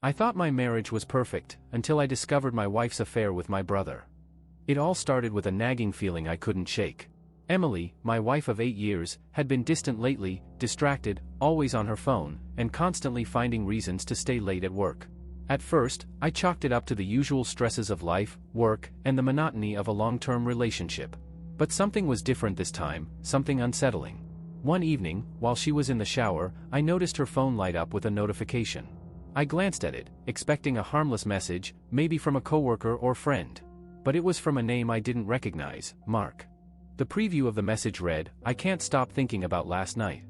I thought my marriage was perfect, until I discovered my wife's affair with my brother. It all started with a nagging feeling I couldn't shake. Emily, my wife of 8 years, had been distant lately, distracted, always on her phone, and constantly finding reasons to stay late at work. At first, I chalked it up to the usual stresses of life, work, and the monotony of a long-term relationship. But something was different this time, something unsettling. One evening, while she was in the shower, I noticed her phone light up with a notification. I glanced at it, expecting a harmless message, maybe from a coworker or friend. But it was from a name I didn't recognize, Mark. The preview of the message read, "I can't stop thinking about last night."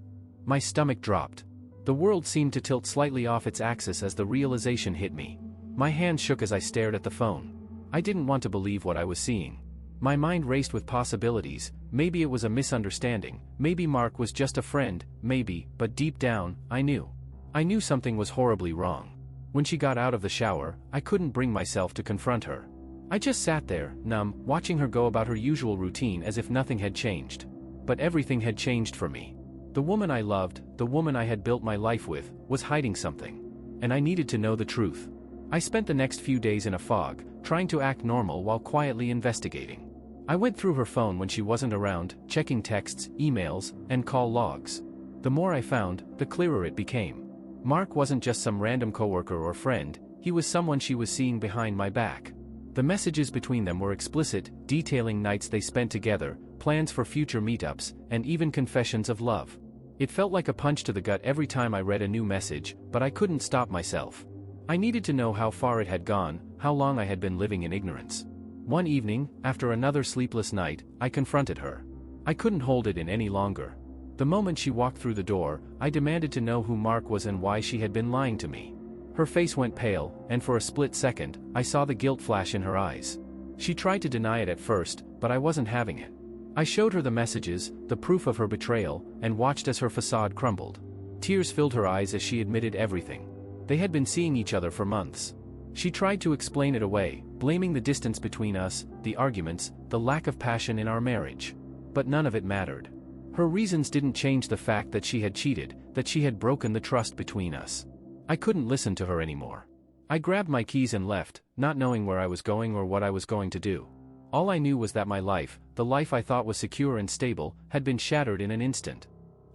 My stomach dropped. The world seemed to tilt slightly off its axis as the realization hit me. My hand shook as I stared at the phone. I didn't want to believe what I was seeing. My mind raced with possibilities. Maybe it was a misunderstanding, maybe Mark was just a friend, maybe, but deep down, I knew. I knew something was horribly wrong. When she got out of the shower, I couldn't bring myself to confront her. I just sat there, numb, watching her go about her usual routine as if nothing had changed. But everything had changed for me. The woman I loved, the woman I had built my life with, was hiding something. And I needed to know the truth. I spent the next few days in a fog, trying to act normal while quietly investigating. I went through her phone when she wasn't around, checking texts, emails, and call logs. The more I found, the clearer it became. Mark wasn't just some random coworker or friend, he was someone she was seeing behind my back. The messages between them were explicit, detailing nights they spent together, plans for future meetups, and even confessions of love. It felt like a punch to the gut every time I read a new message, but I couldn't stop myself. I needed to know how far it had gone, how long I had been living in ignorance. One evening, after another sleepless night, I confronted her. I couldn't hold it in any longer. The moment she walked through the door, I demanded to know who Mark was and why she had been lying to me. Her face went pale, and for a split second, I saw the guilt flash in her eyes. She tried to deny it at first, but I wasn't having it. I showed her the messages, the proof of her betrayal, and watched as her facade crumbled. Tears filled her eyes as she admitted everything. They had been seeing each other for months. She tried to explain it away, blaming the distance between us, the arguments, the lack of passion in our marriage. But none of it mattered. Her reasons didn't change the fact that she had cheated, that she had broken the trust between us. I couldn't listen to her anymore. I grabbed my keys and left, not knowing where I was going or what I was going to do. All I knew was that my life, the life I thought was secure and stable, had been shattered in an instant.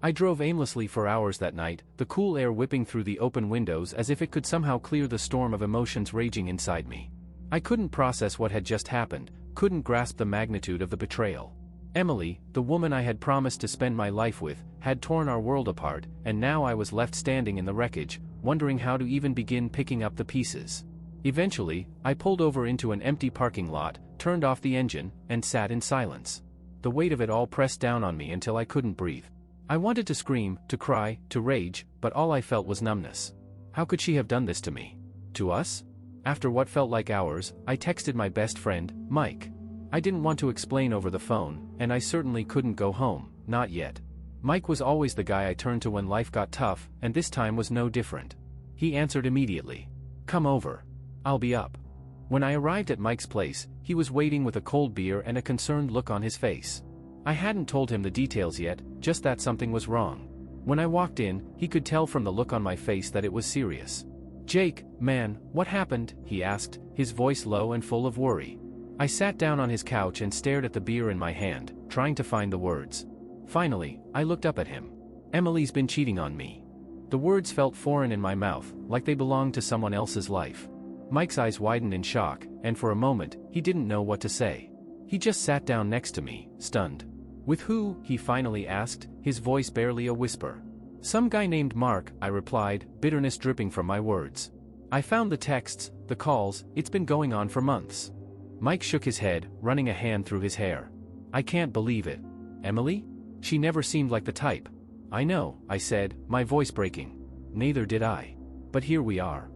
I drove aimlessly for hours that night, the cool air whipping through the open windows as if it could somehow clear the storm of emotions raging inside me. I couldn't process what had just happened, couldn't grasp the magnitude of the betrayal. Emily, the woman I had promised to spend my life with, had torn our world apart, and now I was left standing in the wreckage, wondering how to even begin picking up the pieces. Eventually, I pulled over into an empty parking lot, turned off the engine, and sat in silence. The weight of it all pressed down on me until I couldn't breathe. I wanted to scream, to cry, to rage, but all I felt was numbness. How could she have done this to me? To us? After what felt like hours, I texted my best friend, Mike. I didn't want to explain over the phone, and I certainly couldn't go home, not yet. Mike was always the guy I turned to when life got tough, and this time was no different. He answered immediately. "Come over. I'll be up." When I arrived at Mike's place, he was waiting with a cold beer and a concerned look on his face. I hadn't told him the details yet, just that something was wrong. When I walked in, he could tell from the look on my face that it was serious. "Jake, man, what happened?" he asked, his voice low and full of worry. I sat down on his couch and stared at the beer in my hand, trying to find the words. Finally, I looked up at him. "Emily's been cheating on me." The words felt foreign in my mouth, like they belonged to someone else's life. Mike's eyes widened in shock, and for a moment, he didn't know what to say. He just sat down next to me, stunned. "With who?" he finally asked, his voice barely a whisper. "Some guy named Mark," I replied, bitterness dripping from my words. "I found the texts, the calls, it's been going on for months." Mike shook his head, running a hand through his hair. "I can't believe it. Emily? She never seemed like the type." "I know," I said, my voice breaking. "Neither did I. But here we are."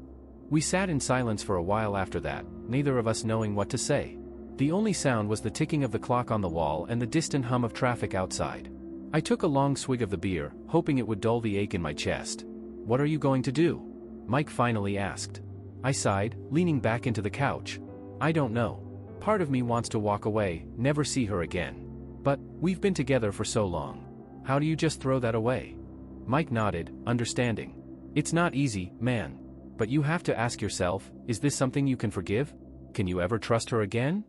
We sat in silence for a while after that, neither of us knowing what to say. The only sound was the ticking of the clock on the wall and the distant hum of traffic outside. I took a long swig of the beer, hoping it would dull the ache in my chest. "What are you going to do?" Mike finally asked. I sighed, leaning back into the couch. "I don't know. Part of me wants to walk away, never see her again. But, we've been together for so long. How do you just throw that away?" Mike nodded, understanding. "It's not easy, man. But you have to ask yourself, is this something you can forgive? Can you ever trust her again?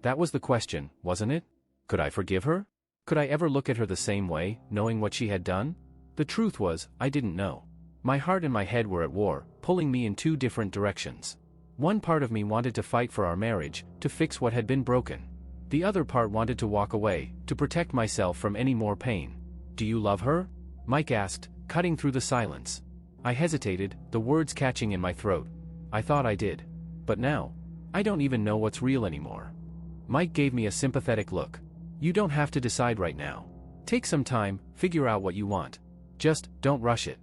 That was the question, wasn't it? Could I forgive her? Could I ever look at her the same way, knowing what she had done? The truth was, I didn't know. My heart and my head were at war, pulling me in two different directions. One part of me wanted to fight for our marriage, to fix what had been broken. The other part wanted to walk away, to protect myself from any more pain. Do you love her? Mike asked, cutting through the silence. I hesitated, the words catching in my throat. I thought I did. But now, I don't even know what's real anymore. Mike gave me a sympathetic look. You don't have to decide right now. Take some time, figure out what you want. Just, don't rush it.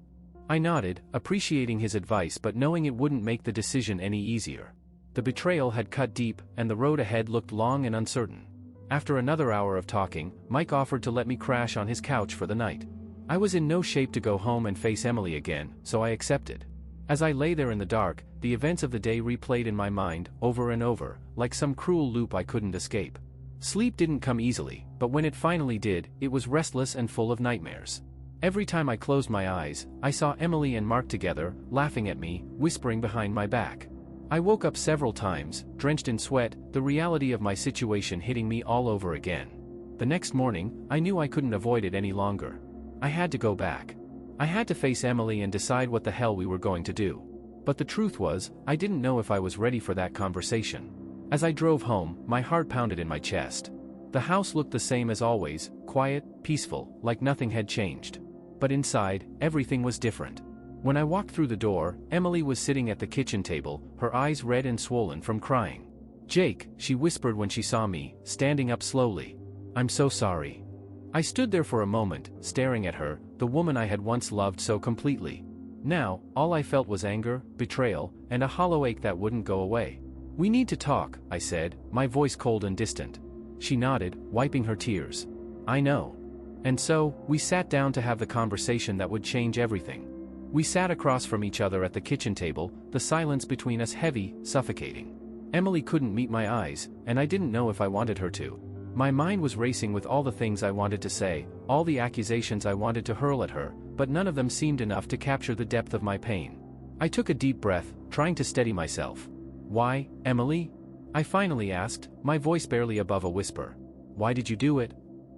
I nodded, appreciating his advice but knowing it wouldn't make the decision any easier. The betrayal had cut deep, and the road ahead looked long and uncertain. After another hour of talking, Mike offered to let me crash on his couch for the night. I was in no shape to go home and face Emily again, so I accepted. As I lay there in the dark, the events of the day replayed in my mind, over and over, like some cruel loop I couldn't escape. Sleep didn't come easily, but when it finally did, it was restless and full of nightmares. Every time I closed my eyes, I saw Emily and Mark together, laughing at me, whispering behind my back. I woke up several times, drenched in sweat, the reality of my situation hitting me all over again. The next morning, I knew I couldn't avoid it any longer. I had to go back. I had to face Emily and decide what the hell we were going to do. But the truth was, I didn't know if I was ready for that conversation. As I drove home, my heart pounded in my chest. The house looked the same as always, quiet, peaceful, like nothing had changed. But inside, everything was different. When I walked through the door, Emily was sitting at the kitchen table, her eyes red and swollen from crying. "Jake," she whispered when she saw me, standing up slowly. "I'm so sorry." I stood there for a moment, staring at her, the woman I had once loved so completely. Now, all I felt was anger, betrayal, and a hollow ache that wouldn't go away. "We need to talk," I said, my voice cold and distant. She nodded, wiping her tears. "I know." And so, we sat down to have the conversation that would change everything. We sat across from each other at the kitchen table, the silence between us heavy, suffocating. Emily couldn't meet my eyes, and I didn't know if I wanted her to. My mind was racing with all the things I wanted to say, all the accusations I wanted to hurl at her, but none of them seemed enough to capture the depth of my pain. I took a deep breath, trying to steady myself. "Why, Emily?" I finally asked, my voice barely above a whisper. "Why did you do it?"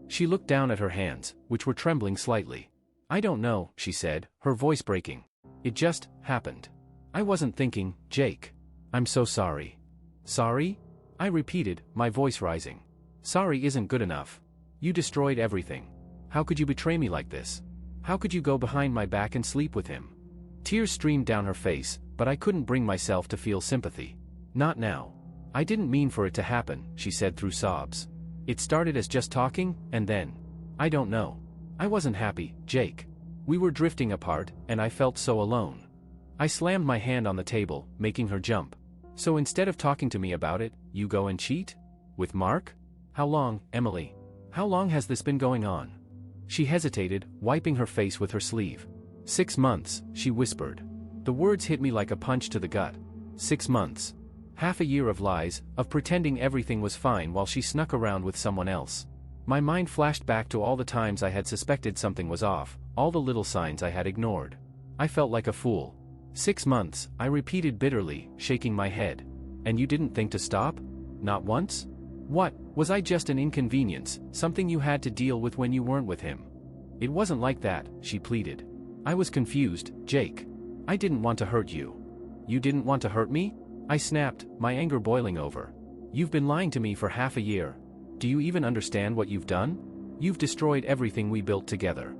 She looked down at her hands, which were trembling slightly. "I don't know," she said, her voice breaking. "It just happened. I wasn't thinking, Jake. I'm so sorry." "Sorry?" I repeated, my voice rising. "Sorry isn't good enough. You destroyed everything. How could you betray me like this? How could you go behind my back and sleep with him?" Tears streamed down her face, but I couldn't bring myself to feel sympathy. "Not now. I didn't mean for it to happen," she said through sobs. "It started as just talking, and then, I don't know. I wasn't happy, Jake. We were drifting apart, and I felt so alone." I slammed my hand on the table, making her jump. "So instead of talking to me about it, you go and cheat? With Mark? How long, Emily? How long has this been going on?" She hesitated, wiping her face with her sleeve. 6 months, she whispered. The words hit me like a punch to the gut. 6 months. Half a year of lies, of pretending everything was fine while she snuck around with someone else. My mind flashed back to all the times I had suspected something was off, all the little signs I had ignored. I felt like a fool. 6 months, I repeated bitterly, shaking my head. "And you didn't think to stop? Not once? What, was I just an inconvenience, something you had to deal with when you weren't with him?" "It wasn't like that," she pleaded. "I was confused, Jake. I didn't want to hurt you." "You didn't want to hurt me?" I snapped, my anger boiling over. "You've been lying to me for half a year. Do you even understand what you've done? You've destroyed everything we built together."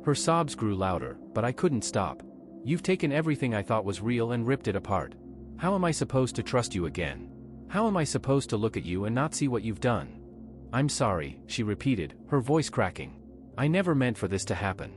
Her sobs grew louder, but I couldn't stop. "You've taken everything I thought was real and ripped it apart. How am I supposed to trust you again? How am I supposed to look at you and not see what you've done?" "I'm sorry," she repeated, her voice cracking. "I never meant for this to happen."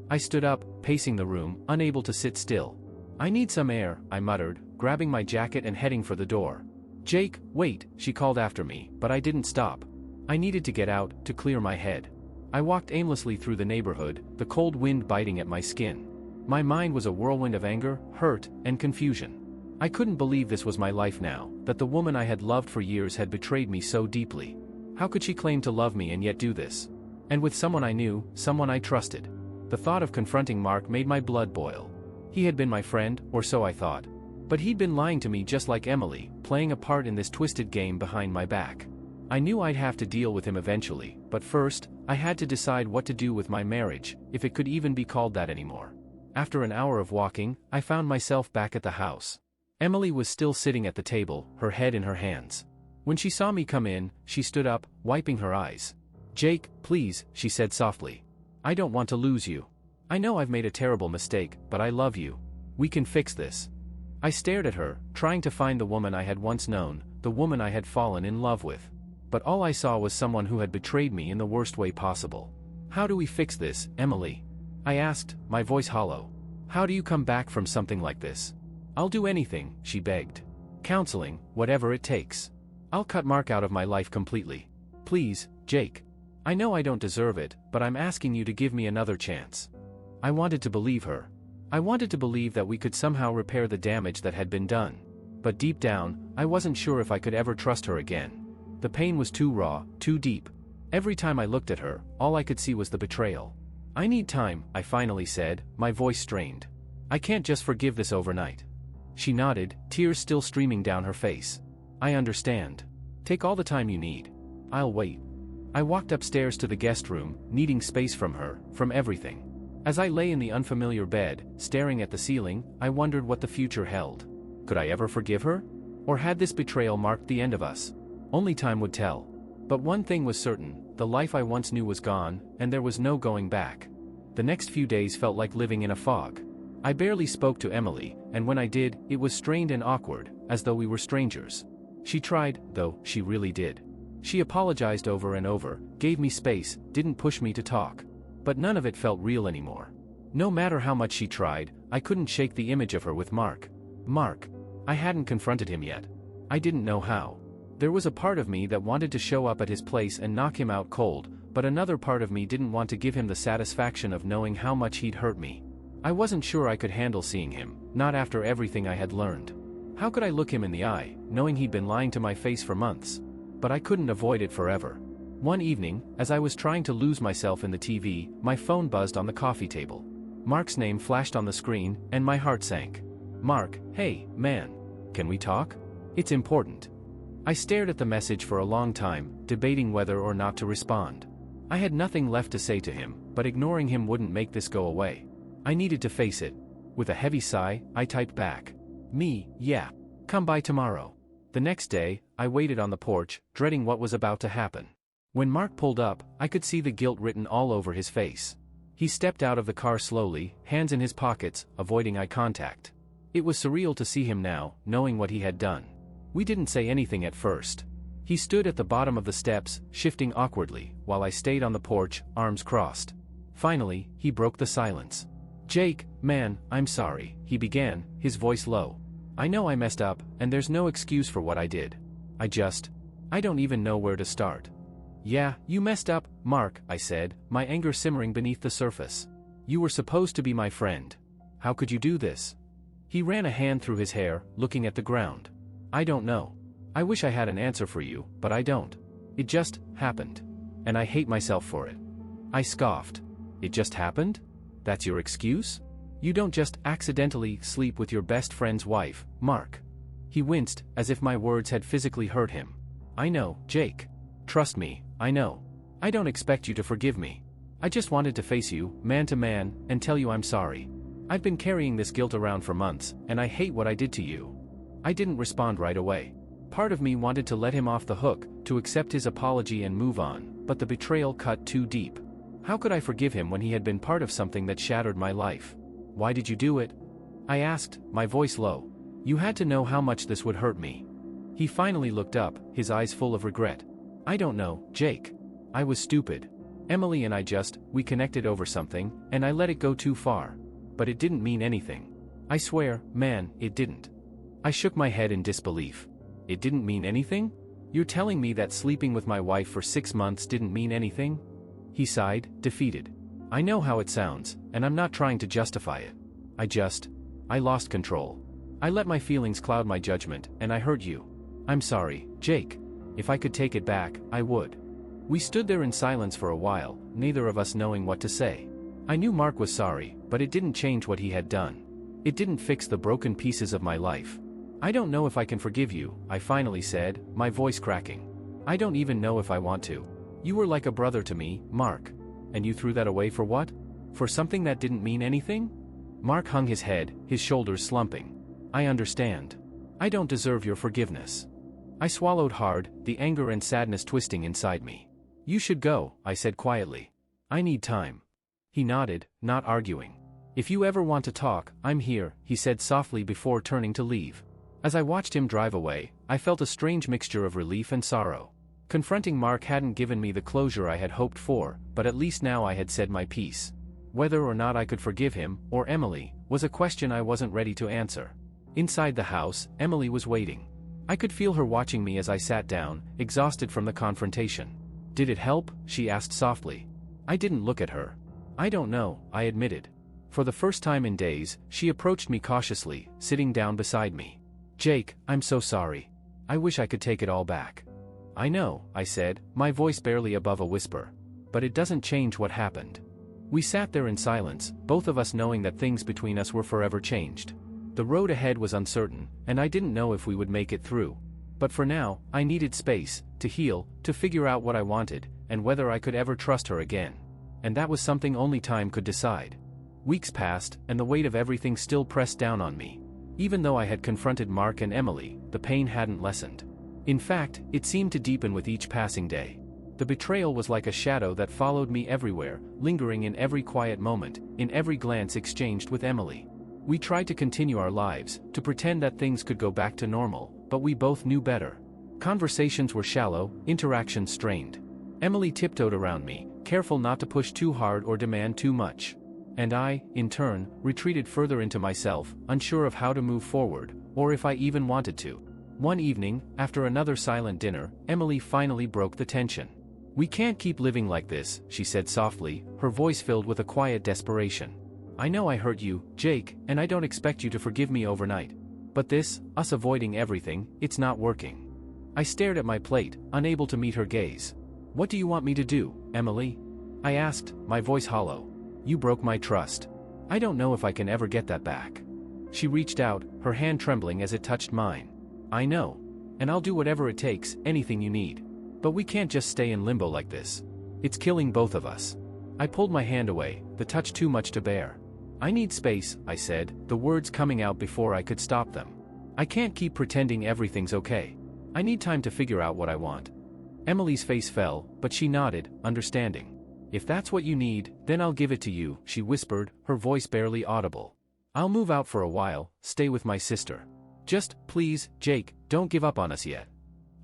I stood up, pacing the room, unable to sit still. "I need some air," I muttered, grabbing my jacket and heading for the door. "Jake, wait," she called after me, but I didn't stop. I needed to get out, to clear my head. I walked aimlessly through the neighborhood, the cold wind biting at my skin. My mind was a whirlwind of anger, hurt, and confusion. I couldn't believe this was my life now, that the woman I had loved for years had betrayed me so deeply. How could she claim to love me and yet do this? And with someone I knew, someone I trusted. The thought of confronting Mark made my blood boil. He had been my friend, or so I thought. But he'd been lying to me just like Emily, playing a part in this twisted game behind my back. I knew I'd have to deal with him eventually, but first, I had to decide what to do with my marriage, if it could even be called that anymore. After an hour of walking, I found myself back at the house. Emily was still sitting at the table, her head in her hands. When she saw me come in, she stood up, wiping her eyes. "Jake, please," she said softly. "I don't want to lose you. I know I've made a terrible mistake, but I love you. We can fix this." I stared at her, trying to find the woman I had once known, the woman I had fallen in love with. But all I saw was someone who had betrayed me in the worst way possible. "How do we fix this, Emily?" I asked, my voice hollow. "How do you come back from something like this?" "I'll do anything," she begged. "Counseling, whatever it takes. I'll cut Mark out of my life completely. Please, Jake. I know I don't deserve it, but I'm asking you to give me another chance." I wanted to believe her. I wanted to believe that we could somehow repair the damage that had been done. But deep down, I wasn't sure if I could ever trust her again. The pain was too raw, too deep. Every time I looked at her, all I could see was the betrayal. "I need time," I finally said, my voice strained. "I can't just forgive this overnight." She nodded, tears still streaming down her face. "I understand. Take all the time you need. I'll wait." I walked upstairs to the guest room, needing space from her, from everything. As I lay in the unfamiliar bed, staring at the ceiling, I wondered what the future held. Could I ever forgive her? Or had this betrayal marked the end of us? Only time would tell. But one thing was certain, the life I once knew was gone, and there was no going back. The next few days felt like living in a fog. I barely spoke to Emily, and when I did, it was strained and awkward, as though we were strangers. She tried, though, she really did. She apologized over and over, gave me space, didn't push me to talk. But none of it felt real anymore. No matter how much she tried, I couldn't shake the image of her with Mark. Mark. I hadn't confronted him yet. I didn't know how. There was a part of me that wanted to show up at his place and knock him out cold, but another part of me didn't want to give him the satisfaction of knowing how much he'd hurt me. I wasn't sure I could handle seeing him, not after everything I had learned. How could I look him in the eye, knowing he'd been lying to my face for months? But I couldn't avoid it forever. One evening, as I was trying to lose myself in the TV, my phone buzzed on the coffee table. Mark's name flashed on the screen, and my heart sank. "Mark, hey, man. Can we talk? It's important." I stared at the message for a long time, debating whether or not to respond. I had nothing left to say to him, but ignoring him wouldn't make this go away. I needed to face it. With a heavy sigh, I typed back. "Me, yeah. Come by tomorrow." The next day, I waited on the porch, dreading what was about to happen. When Mark pulled up, I could see the guilt written all over his face. He stepped out of the car slowly, hands in his pockets, avoiding eye contact. It was surreal to see him now, knowing what he had done. We didn't say anything at first. He stood at the bottom of the steps, shifting awkwardly, while I stayed on the porch, arms crossed. Finally, he broke the silence. "Jake, man, I'm sorry," he began, his voice low. "I know I messed up, and there's no excuse for what I did. I don't even know where to start." "Yeah, you messed up, Mark," I said, my anger simmering beneath the surface. "You were supposed to be my friend. How could you do this?" He ran a hand through his hair, looking at the ground. "I don't know. I wish I had an answer for you, but I don't. It just happened. And I hate myself for it." I scoffed. "It just happened? That's your excuse? You don't just accidentally sleep with your best friend's wife, Mark." He winced, as if my words had physically hurt him. "I know, Jake. Trust me, I know. I don't expect you to forgive me. I just wanted to face you, man to man, and tell you I'm sorry. I've been carrying this guilt around for months, and I hate what I did to you." I didn't respond right away. Part of me wanted to let him off the hook, to accept his apology and move on, but the betrayal cut too deep. How could I forgive him when he had been part of something that shattered my life? "Why did you do it?" I asked, my voice low. "You had to know how much this would hurt me." He finally looked up, his eyes full of regret. "I don't know, Jake. I was stupid. Emily and we connected over something, and I let it go too far. But it didn't mean anything. I swear, man, it didn't." I shook my head in disbelief. "It didn't mean anything? You're telling me that sleeping with my wife for 6 months didn't mean anything?" He sighed, defeated. "I know how it sounds, and I'm not trying to justify it. I lost control. I let my feelings cloud my judgment, and I hurt you. I'm sorry, Jake. If I could take it back, I would." We stood there in silence for a while, neither of us knowing what to say. I knew Mark was sorry, but it didn't change what he had done. It didn't fix the broken pieces of my life. I don't know if I can forgive you, I finally said, my voice cracking. I don't even know if I want to. You were like a brother to me, Mark. And you threw that away for what? For something that didn't mean anything? Mark hung his head, his shoulders slumping. I understand. I don't deserve your forgiveness. I swallowed hard, the anger and sadness twisting inside me. You should go, I said quietly. I need time. He nodded, not arguing. If you ever want to talk, I'm here, he said softly before turning to leave. As I watched him drive away, I felt a strange mixture of relief and sorrow. Confronting Mark hadn't given me the closure I had hoped for, but at least now I had said my piece. Whether or not I could forgive him, or Emily, was a question I wasn't ready to answer. Inside the house, Emily was waiting. I could feel her watching me as I sat down, exhausted from the confrontation. Did it help? She asked softly. I didn't look at her. I don't know, I admitted. For the first time in days, she approached me cautiously, sitting down beside me. Jake, I'm so sorry. I wish I could take it all back. I know, I said, my voice barely above a whisper. But it doesn't change what happened. We sat there in silence, both of us knowing that things between us were forever changed. The road ahead was uncertain, and I didn't know if we would make it through. But for now, I needed space, to heal, to figure out what I wanted, and whether I could ever trust her again. And that was something only time could decide. Weeks passed, and the weight of everything still pressed down on me. Even though I had confronted Mark and Emily, the pain hadn't lessened. In fact, it seemed to deepen with each passing day. The betrayal was like a shadow that followed me everywhere, lingering in every quiet moment, in every glance exchanged with Emily. We tried to continue our lives, to pretend that things could go back to normal, but we both knew better. Conversations were shallow, interactions strained. Emily tiptoed around me, careful not to push too hard or demand too much. And I, in turn, retreated further into myself, unsure of how to move forward, or if I even wanted to. One evening, after another silent dinner, Emily finally broke the tension. We can't keep living like this, she said softly, her voice filled with a quiet desperation. I know I hurt you, Jake, and I don't expect you to forgive me overnight. But this, us avoiding everything, it's not working. I stared at my plate, unable to meet her gaze. What do you want me to do, Emily? I asked, my voice hollow. You broke my trust. I don't know if I can ever get that back. She reached out, her hand trembling as it touched mine. I know. And I'll do whatever it takes, anything you need. But we can't just stay in limbo like this. It's killing both of us. I pulled my hand away, the touch too much to bear. I need space, I said, the words coming out before I could stop them. I can't keep pretending everything's okay. I need time to figure out what I want. Emily's face fell, but she nodded, understanding. If that's what you need, then I'll give it to you, she whispered, her voice barely audible. I'll move out for a while, stay with my sister. Just, please, Jake, don't give up on us yet.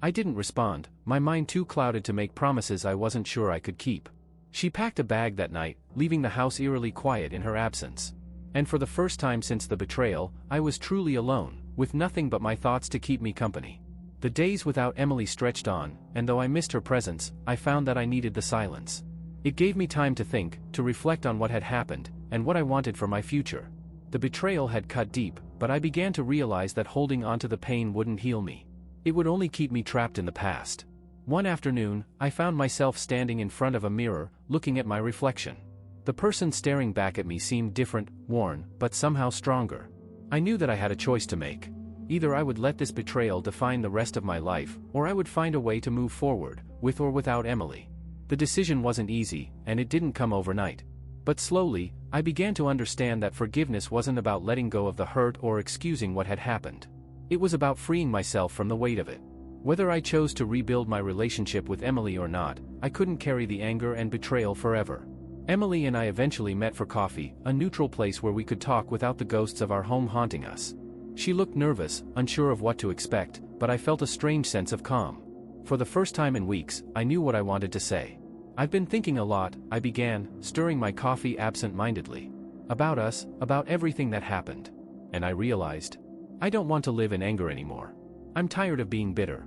I didn't respond, my mind too clouded to make promises I wasn't sure I could keep. She packed a bag that night, leaving the house eerily quiet in her absence. And for the first time since the betrayal, I was truly alone, with nothing but my thoughts to keep me company. The days without Emily stretched on, and though I missed her presence, I found that I needed the silence. It gave me time to think, to reflect on what had happened, and what I wanted for my future. The betrayal had cut deep, but I began to realize that holding onto the pain wouldn't heal me. It would only keep me trapped in the past. One afternoon, I found myself standing in front of a mirror, looking at my reflection. The person staring back at me seemed different, worn, but somehow stronger. I knew that I had a choice to make. Either I would let this betrayal define the rest of my life, or I would find a way to move forward, with or without Emily. The decision wasn't easy, and it didn't come overnight. But slowly, I began to understand that forgiveness wasn't about letting go of the hurt or excusing what had happened. It was about freeing myself from the weight of it. Whether I chose to rebuild my relationship with Emily or not, I couldn't carry the anger and betrayal forever. Emily and I eventually met for coffee, a neutral place where we could talk without the ghosts of our home haunting us. She looked nervous, unsure of what to expect, but I felt a strange sense of calm. For the first time in weeks, I knew what I wanted to say. I've been thinking a lot, I began, stirring my coffee absent-mindedly. About us, about everything that happened. And I realized, I don't want to live in anger anymore. I'm tired of being bitter.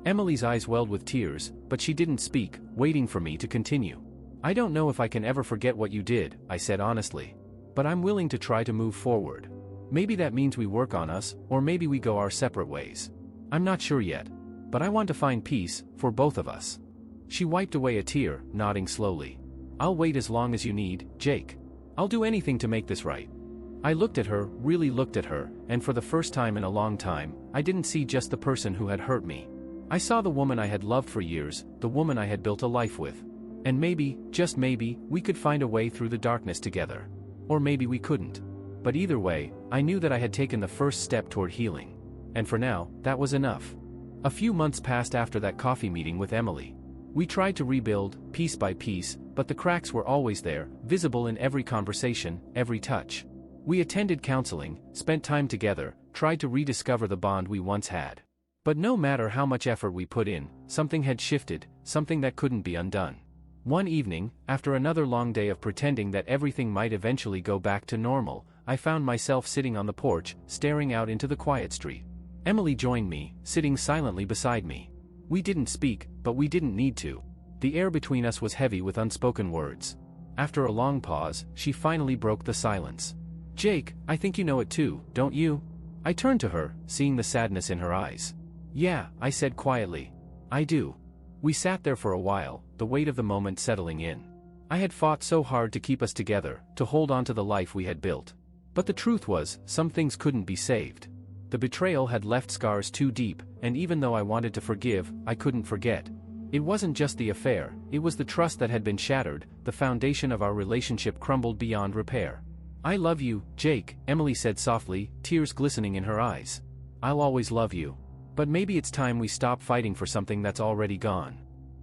Emily's eyes welled with tears, but she didn't speak, waiting for me to continue. I don't know if I can ever forget what you did, I said honestly. But I'm willing to try to move forward. Maybe that means we work on us, or maybe we go our separate ways. I'm not sure yet. But I want to find peace, for both of us. She wiped away a tear, nodding slowly. I'll wait as long as you need, Jake. I'll do anything to make this right. I looked at her, really looked at her, and for the first time in a long time, I didn't see just the person who had hurt me. I saw the woman I had loved for years, the woman I had built a life with. And maybe, just maybe, we could find a way through the darkness together. Or maybe we couldn't. But either way, I knew that I had taken the first step toward healing. And for now, that was enough. A few months passed after that coffee meeting with Emily. We tried to rebuild, piece by piece, but the cracks were always there, visible in every conversation, every touch. We attended counseling, spent time together, tried to rediscover the bond we once had. But no matter how much effort we put in, something had shifted, something that couldn't be undone. One evening, after another long day of pretending that everything might eventually go back to normal, I found myself sitting on the porch, staring out into the quiet street. Emily joined me, sitting silently beside me. We didn't speak, but we didn't need to. The air between us was heavy with unspoken words. After a long pause, she finally broke the silence. "Jake, I think you know it too, don't you?" I turned to her, seeing the sadness in her eyes. "Yeah," I said quietly. "I do." We sat there for a while, the weight of the moment settling in. I had fought so hard to keep us together, to hold on to the life we had built. But the truth was, some things couldn't be saved. The betrayal had left scars too deep, and even though I wanted to forgive, I couldn't forget. It wasn't just the affair, it was the trust that had been shattered, the foundation of our relationship crumbled beyond repair. "I love you, Jake," Emily said softly, tears glistening in her eyes. "I'll always love you. But maybe it's time we stop fighting for something that's already gone."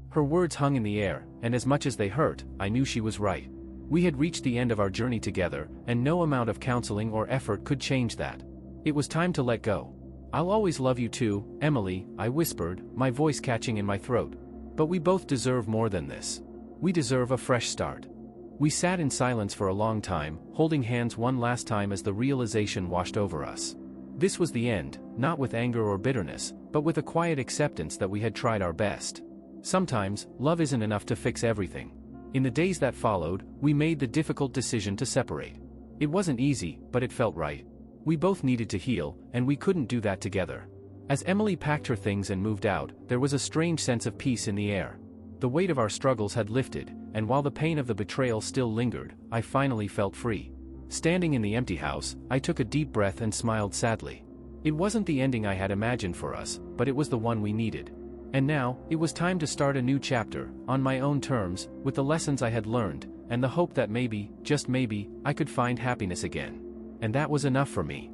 Her words hung in the air, and as much as they hurt, I knew she was right. We had reached the end of our journey together, and no amount of counseling or effort could change that. It was time to let go. "I'll always love you too, Emily," I whispered, my voice catching in my throat. "But we both deserve more than this. We deserve a fresh start." We sat in silence for a long time, holding hands one last time as the realization washed over us. This was the end, not with anger or bitterness, but with a quiet acceptance that we had tried our best. Sometimes, love isn't enough to fix everything. In the days that followed, we made the difficult decision to separate. It wasn't easy, but it felt right. We both needed to heal, and we couldn't do that together. As Emily packed her things and moved out, there was a strange sense of peace in the air. The weight of our struggles had lifted, and while the pain of the betrayal still lingered, I finally felt free. Standing in the empty house, I took a deep breath and smiled sadly. It wasn't the ending I had imagined for us, but it was the one we needed. And now, it was time to start a new chapter, on my own terms, with the lessons I had learned, and the hope that maybe, just maybe, I could find happiness again. And that was enough for me.